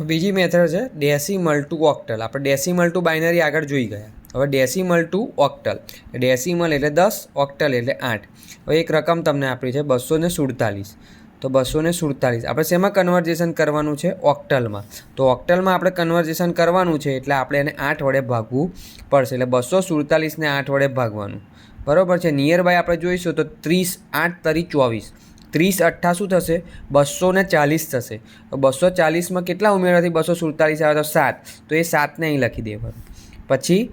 બીજી મેથડ છે decimal two octal. આપણે ડેસિમલ ટુ બાઇનરી આગળ જોઈ ગયા. હવે ડેસિમલ ટુ ઓક્ટલ. ડેસિમલ એટલે 10, ઓક્ટલ એટલે 8. હવે એક રકમ તમને આપી છે 247. તો 247 આપણે શેમાં કન્વર્ઝેશન કરવાનું છે? ઓક્ટલમાં. તો ઓક્ટલમાં આપણે કન્વર્ઝેશન કરવાનું છે એટલે આપણે એને 8 વડે ભાગવું પડશે. એટલે 247ને 8 વડે ભાગવાનું. બરાબર છે. નિયર બાય આપણે જોઈશું તો 30, 8 તરી 24. 30 8 શું થશે? 240 થશે. તો 240માં કેટલા ઉમેરવાથી 247 આવે? તો 7. તો એ 7ને અહીં લખી દેવાનું. પછી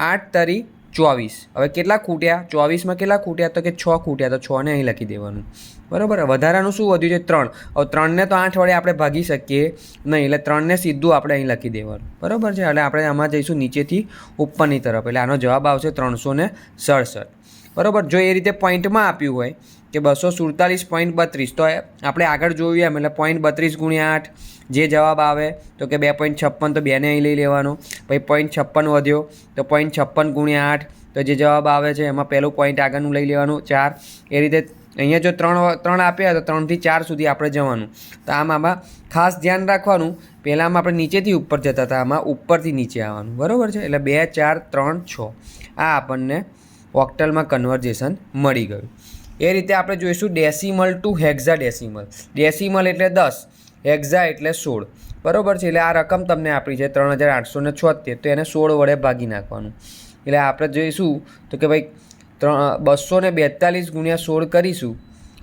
8 તરી 24. હવે કેટલા ખૂટ્યા? 24માં કેટલા ખૂટ્યા? તો કે 6 ખૂટ્યા. તો 6ને અહીં લખી દેવાનું. બરાબર. વધારાનું શું વધ્યું છે? 3. હવે 3ને તો 8 વડે આપણે ભાગી શકીએ નહીં. એટલે 3ને સીધું આપણે અહીં લખી દેવાનું. બરાબર છે. એટલે આપણે આમાં જઈશું નીચેથી ઉપરની તરફ. એટલે આનો જવાબ આવશે 367. બરાબર. જો એ રીતે પોઈન્ટમાં આપ્યું હોય કે 247.32 તો આપણે આગળ જોયું એમ એટલે 0.32 ગુણ્યા 8 જે જવાબ આવે તો કે 2.56. તો 2ને અહીં લઈ લેવાનો. પછી 0.56 વધ્યો તો 0.56 ગુણ્યા 8 તો જે જવાબ આવે છે એમાં પહેલું પોઈન્ટ આગળનું લઈ લેવાનું 4. એ રીતે અહીંયા જો 3 આપ્યા તો 3થી 4 સુધી આપણે જવાનું. તો આમાં ખાસ ધ્યાન રાખવાનું. પહેલાંમાં આપણે નીચેથી ઉપર જતા હતા, આમાં ઉપરથી નીચે આવવાનું. બરાબર છે. એટલે 2, 4, 3, 6 આ આપણને ઓક્ટલમાં કન્વર્ઝેશન મળી ગયું. એ રીતે આપણે જોઈશું ડેસિમલ ટુ હેક્ઝાડેસિમલ. ડેસિમલ એટલે 10, હેક્ઝા એટલે 16. બરાબર છે. એટલે આ રકમ તમને આપણી છે 3876. તો એને 16 વડે ભાગી નાખવાનું. એટલે આપણે જોઈશું તો કે ભાઈ 242 ગુણ્યા 16 કરીશું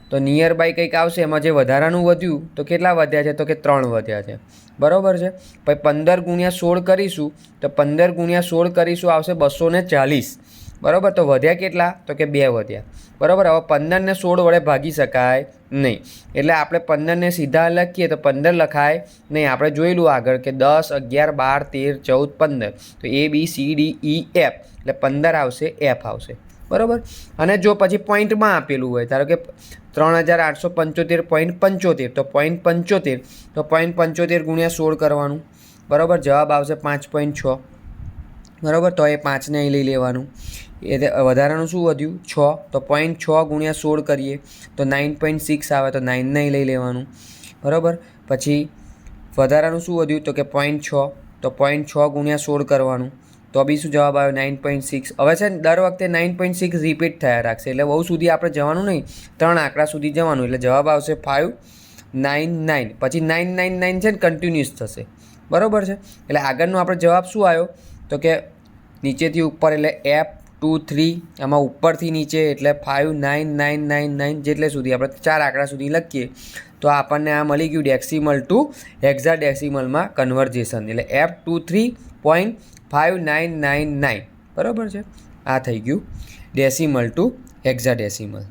તો નિયર બાય કંઈક આવશે. એમાં જે વધારાનું વધ્યું તો કેટલા વધ્યા છે? તો કે 3 વધ્યા છે. બરાબર છે. પછી 15 ગુણ્યા 16 કરીશું તો 15 ગુણ્યા 16 કરીશું આવશે 240. બરાબર. તો વધ્યા કેટલા? તો કે 2 વધ્યા. બરાબર. હવે 15ને 16 વડે ભાગી શકાય નહીં. એટલે આપણે 15ને સીધા લખીએ તો 15 લખાય નહીં. આપણે જોયેલું આગળ કે 10, 11, 12, 13, 14, 15. તો ABCDEF એટલે 15 આવશે, F આવશે. બરાબર. અને જો પછી પોઈન્ટમાં આપેલું હોય ધારો કે 3875.75 તો 0.75 તો 0.75 ગુણ્યા 16 કરવાનું. બરાબર. જવાબ આવશે 5.6. બરાબર. તો એ 5ને અહીં લઈ લેવાનું. એ વધારાનું શું વધ્યું? 6. તો 0.6 ગુણ્યા 16 કરીએ તો 9.6 આવે. તો 9ને અહીં લઈ લેવાનું. બરાબર. પછી વધારાનું શું વધ્યું? તો કે 0.6. તો 0.6 ગુણ્યા 16 કરવાનું. તો બી શું જવાબ આવ્યો? 9.6. હવે છે ને દર વખતે 9.6 રિપીટ થયા રાખશે. એટલે બહુ સુધી આપણે જવાનું નહીં, 3 આંકડા સુધી જવાનું. એટલે જવાબ આવશે 599. પછી 999 છે ને કન્ટિન્યુઅસ થશે. બરાબર છે. એટલે આગળનો આપણે જવાબ શું આવ્યો? તો કે નીચેથી ઉપર એટલે F23. આમાં ઉપરથી નીચે એટલે 59999 જેટલે સુધી આપણે 4 આંકડા સુધી લખીએ તો આપણને આ મળી ગયું ડેસિમલ ટુ હેક્ઝાડેસિમલમાં કન્વર્ઝેશન. એટલે F23.5999. બરાબર છે. આ થઈ ગયું ડેસિમલ ટુ હેક્ઝાડેસિમલ.